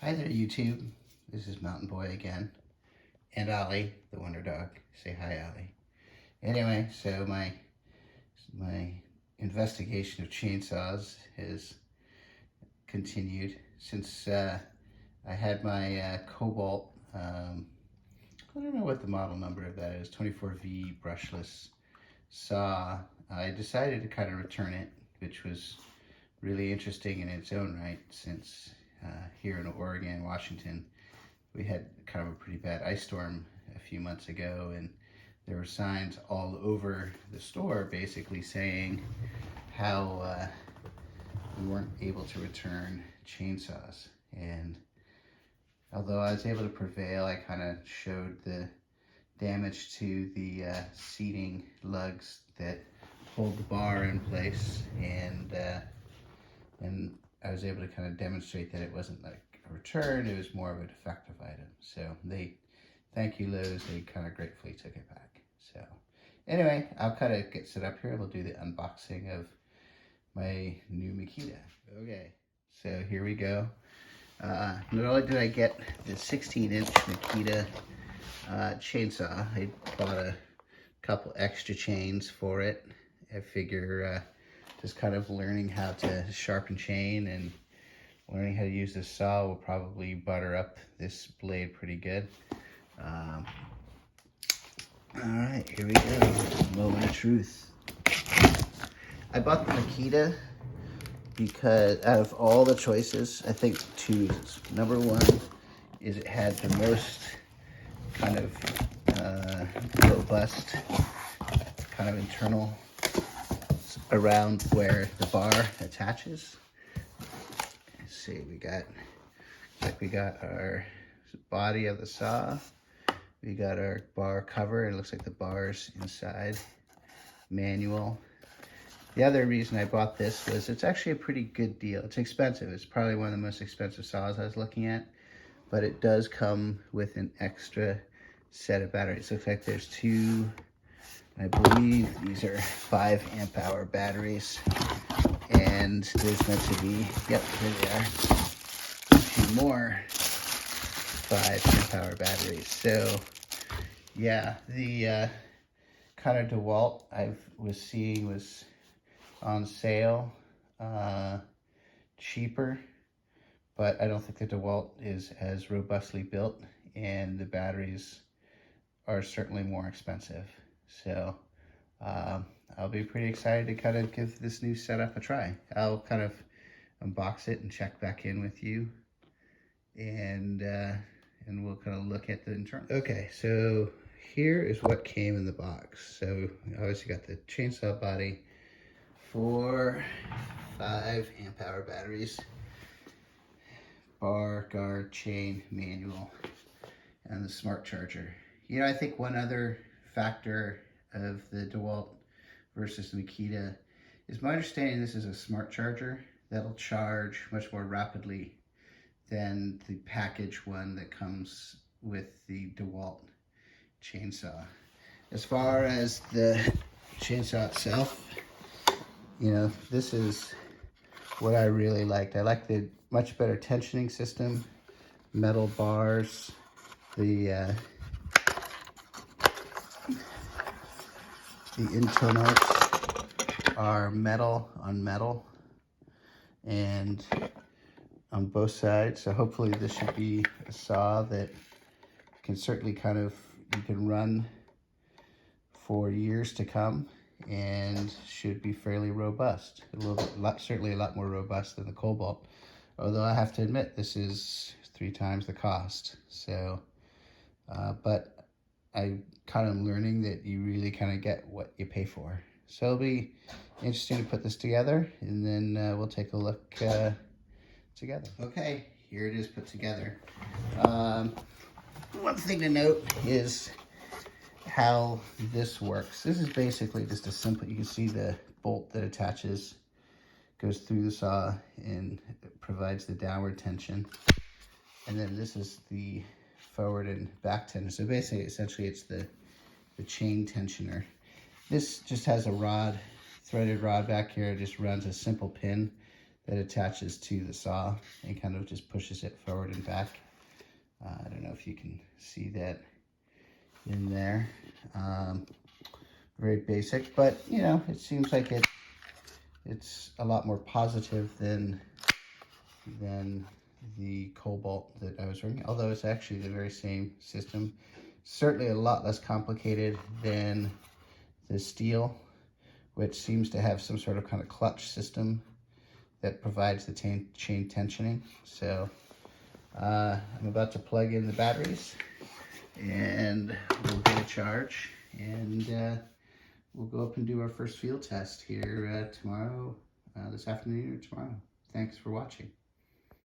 Hi there, YouTube. This is Mountain Boy again. And Ollie, the Wonder Dog. Say hi, Ollie. Anyway, so my investigation of chainsaws has continued since I had my Cobalt, I don't know what the model number of that is, 24V brushless saw. I decided to kind of return it, which was really interesting in its own right, since here in Oregon, Washington, we had kind of a pretty bad ice storm a few months ago, and there were signs all over the store basically saying how we weren't able to return chainsaws. And although I was able to prevail, I kind of showed the damage to the seating lugs that hold the bar in place, and I was able to kind of demonstrate that it wasn't like a return, it was more of a defective item. So thank you Lowe's, they kind of gratefully took it back. So anyway, I'll kind of get set up here. We'll do the unboxing of my new Makita. Okay, so here we go. Not only did I get the 16-inch Makita chainsaw, I bought a couple extra chains for it. I figure just kind of learning how to sharpen chain and learning how to use this saw will probably butter up this blade pretty good. All right, here we go. Moment of truth. I bought the Makita because out of all the choices, I think two reasons. Number one is it had the most kind of robust kind of internal around where the bar attaches. Let's see, we got our body of the saw, we got our bar cover, it looks like the bar's inside, manual. The other reason I bought this was it's actually a pretty good deal. It's expensive, it's probably one of the most expensive saws I was looking at, but it does come with an extra set of batteries. Looks like there's two, I believe these are 5 amp hour batteries, and there's meant to be, yep, here they are, 2 more 5 amp hour batteries. So yeah, the kind of DeWalt I was seeing was on sale, cheaper, but I don't think the DeWalt is as robustly built, and the batteries are certainly more expensive. So I'll be pretty excited to kind of give this new setup a try. I'll kind of unbox it and check back in with you, and we'll kind of look at the internal. Okay, so here is what came in the box. So obviously got the chainsaw body, 4 5 amp hour batteries, bar, guard, chain, manual, and the smart charger. You know, I think one other factor of the DeWalt versus the Makita is my understanding this is a smart charger that'll charge much more rapidly than the package one that comes with the DeWalt chainsaw. As far as the chainsaw itself, you know, this is what I really liked. I like the much better tensioning system, metal bars, the internals are metal on metal and on both sides. So hopefully this should be a saw that can certainly kind of, you can run for years to come and should be fairly robust. Certainly a lot more robust than the Cobalt. Although I have to admit, this is 3 times the cost. So, but I kind of learning that you really kind of get what you pay for. So it'll be interesting to put this together, and then we'll take a look together. Okay, here it is put together. One thing to note is how this works. This is basically just a simple, you can see the bolt that attaches, goes through the saw and provides the downward tension. And then this is the forward and back tension. So basically, essentially it's the chain tensioner. This just has a rod, threaded rod back here. It just runs a simple pin that attaches to the saw and kind of just pushes it forward and back. I don't know if you can see that in there. Very basic, but you know, it seems like it's a lot more positive than the Cobalt that I was running, although it's actually the very same system. Certainly a lot less complicated than the Stihl, which seems to have some sort of kind of clutch system that provides the chain tensioning. So I'm about to plug in the batteries and we'll get a charge, and we'll go up and do our first field test here tomorrow, this afternoon or tomorrow. Thanks for watching.